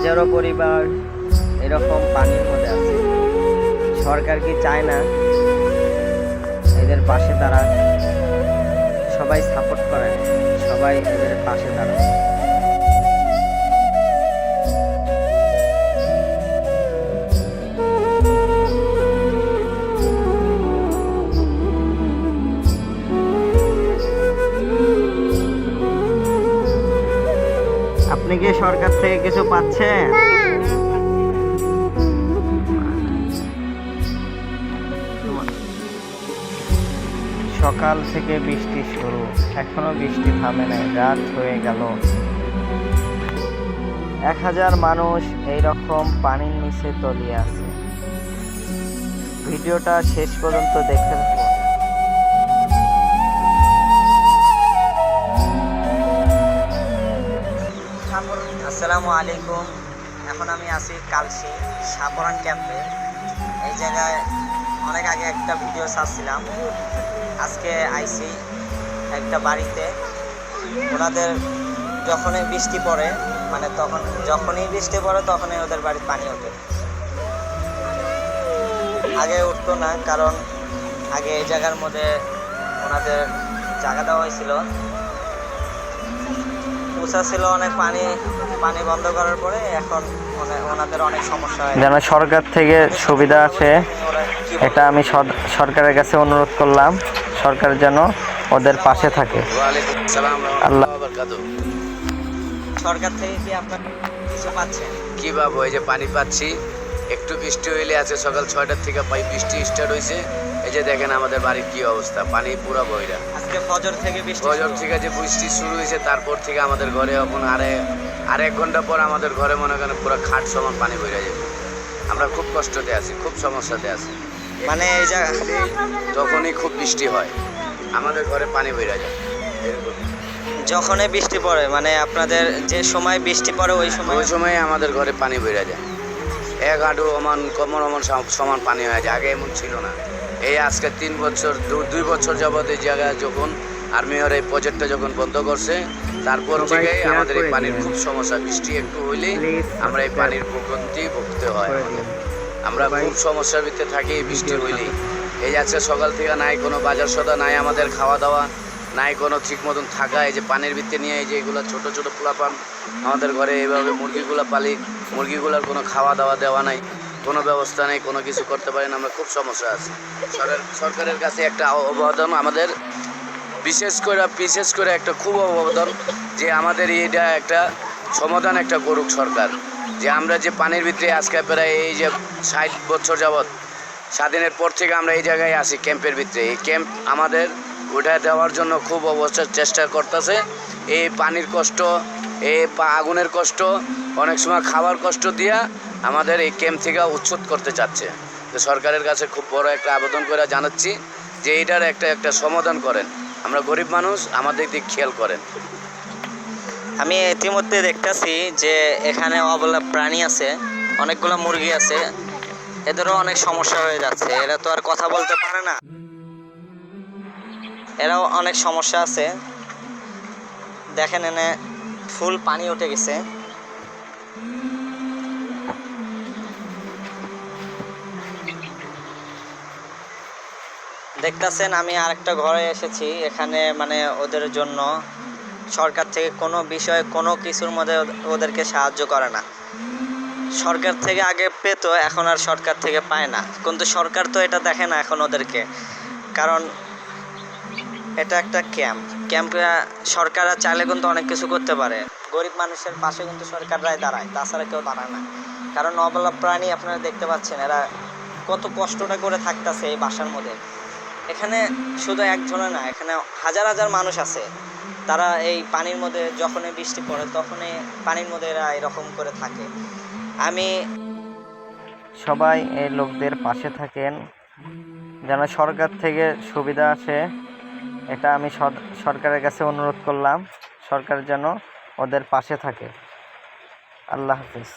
হাজারো পরিবার এরকম পানির মধ্যে আছে। সরকার কি চায় না এদের পাশে দাঁড়ান? সবাই সাপোর্ট করেন, সবাই এদের পাশে দাঁড়ান। আপনি কি সরকার থেকে কিছু পাচ্ছেন? সকাল থেকে বৃষ্টি শুরু, এখনো বৃষ্টি থামে নাই, রাত হয়ে গেল। 1000 মানুষ এইরকম পানির নিচে তলিয়ে আছে। ভিডিওটা শেষ পর্যন্ত দেখতে থাকুন। আসসালামু আলাইকুম। এখন আমি আছি কালশি সাপরান ক্যাম্পে। এই জায়গায় অনেক আগে একটা ভিডিও ছাড়ছিলাম। আজকে আইছি একটা বাড়িতে। ওনাদের যখনই বৃষ্টি পড়ে, মানে যখনই বৃষ্টি পড়ে তখনই ওদের বাড়ির পানি ওঠে। আগে উঠতো না, কারণ আগে এই জায়গার মধ্যে ওনাদের জায়গা দেওয়া হয়েছিল, উঁচা ছিল অনেক। পানি বন্ধ করার পরে এখন ওনাদের অনেক সমস্যা হয়। যেন সরকার থেকে সুবিধা আসে, এটা আমি সরকারের কাছে অনুরোধ করলাম। সরকার যেন ওদের পাশে থাকে। আল্লাহ। সরকার থেকে কি আপনার কিছু পাচ্ছেন? কি পাবো, এই যে পানি পাচ্ছি। একটু বৃষ্টি হইলে আছে, সকাল 6টার থেকে বৃষ্টি স্টার্ট হয়েছে। এই যে দেখেন আমাদের বাড়ির কি অবস্থা, পানি পুরো বইরা। আজকে ফজর থেকে যে বৃষ্টি শুরু হয়েছে, তারপর থেকে আমাদের ঘরে এখন আর 1 ঘন্টা পর আমাদের ঘরে মনে করেন পুরো খাট সমান পানি বইরা যাবে। আমরা খুব কষ্টতে আছি, খুব সমস্যাতে আছি। মানে এই জায়গা যখনই খুব বৃষ্টি হয় আমাদের ঘরে পানি বইরা যায়। যখনই বৃষ্টি পড়ে, মানে আপনাদের যে সময় বৃষ্টি পড়ে ওই সময় আমাদের ঘরে পানি বইরা যায়। 1 হাঁটু কোমর সমান পানি হয়ে যায়। আগে এমন ছিল না। এই আজকে 2 বছর যাবৎ এই জায়গায় যখন আর্মির এই প্রজেক্টটা যখন বন্ধ করছে, তারপর থেকে আমাদের এই পানির খুব সমস্যা। বৃষ্টি একটু হইলেই আমরা এই পানির ভোগান্তি ভুগতে হয়। আমরা খুব সমস্যার ভিতরে থাকি বৃষ্টি হইলেই। এই আজকে সকাল থেকে নাই কোনো বাজার সদা, নাই আমাদের খাওয়া দাওয়া, নাই কোনো ঠিক মতন থাকা। এই যে পানির ভিতরে নিয়ে এই যে এগুলো ছোট ছোট পোলাপান আমাদের ঘরে এইভাবে মুরগিগুলো পালি, মুরগিগুলোর কোনো খাওয়া দাওয়া দেওয়া নাই, কোনো ব্যবস্থা নেই, কোনো কিছু করতে পারি না। আমরা খুব সমস্যা আছি। সরকারের কাছে একটা আবেদন আমাদের, বিশেষ করে একটা খুব আবেদন যে আমাদের এইটা একটা সমাধান একটা করুক সরকার। যে আমরা যে পানির ভিতরে আজকে প্রায় এই যে 60 বছর যাবৎ স্বাধীনের পর থেকে আমরা এই জায়গায় আছি ক্যাম্পের ভিতরে। এই ক্যাম্প আমাদের উঠায় দেওয়ার জন্য খুব অবস্থার চেষ্টা করতেছে। এই পানির কষ্ট, এই আগুনের কষ্ট, অনেক সময় খাবার কষ্ট দিয়া আমাদের এই ক্যাম্প থেকে উচ্ছেদ করতে চাচ্ছে। তো সরকারের কাছে খুব বড় একটা আবেদন করে জানাচ্ছি যে এইটার একটা সমাধান করেন। আমরা গরিব মানুষ, আমাদের দিক খেয়াল করেন। আমি ইতিমধ্যে দেখতেছি যে এখানে অবলা প্রাণী আছে, অনেকগুলো মুরগি আছে। এদেরও অনেক সমস্যা হয়ে যাচ্ছে। এরা তো আর কথা বলতে পারে না, এরাও অনেক সমস্যা আছে। দেখেন এনে ফুল পানি উঠে গেছে। দেখতেছেন আমি আরেকটা ঘরে এসেছি। এখানে মানে ওদের জন্য সরকার থেকে কোনো বিষয়, কোনো কিছুর মধ্যে ওদেরকে সাহায্য করে না। সরকার থেকে আগে পেত, এখন আর সরকার থেকে পায় না। কিন্তু সরকার তো এটা দেখে না এখন ওদেরকে, কারণ এটা একটা ক্যাম্পে সরকাররা চাইলে কিন্তু অনেক কিছু করতে পারে। গরিব মানুষের পাশে কিন্তু সরকাররাই দাঁড়ায়, তাছাড়া কেউ দাঁড়ায় না। কারণ অবলা প্রাণী আপনারা দেখতে পাচ্ছেন, এরা কত কষ্টটা করে থাকতেছে এই বাসার মধ্যে। এখানে শুধু একজনে না, এখানে হাজার হাজার মানুষ আছে। তারা এই পানির মধ্যে যখনই বৃষ্টি পড়ে তখনই পানির মধ্যে এরা এরকম করে থাকে। আমি সবাই এই লোকদের পাশে থাকেন, যেন সরকার থেকে সুবিধা আসে, এটা আমি সরকারের কাছে অনুরোধ করলাম। সরকার যেন ওদের পাশে থাকে। আল্লাহ হাফিজ।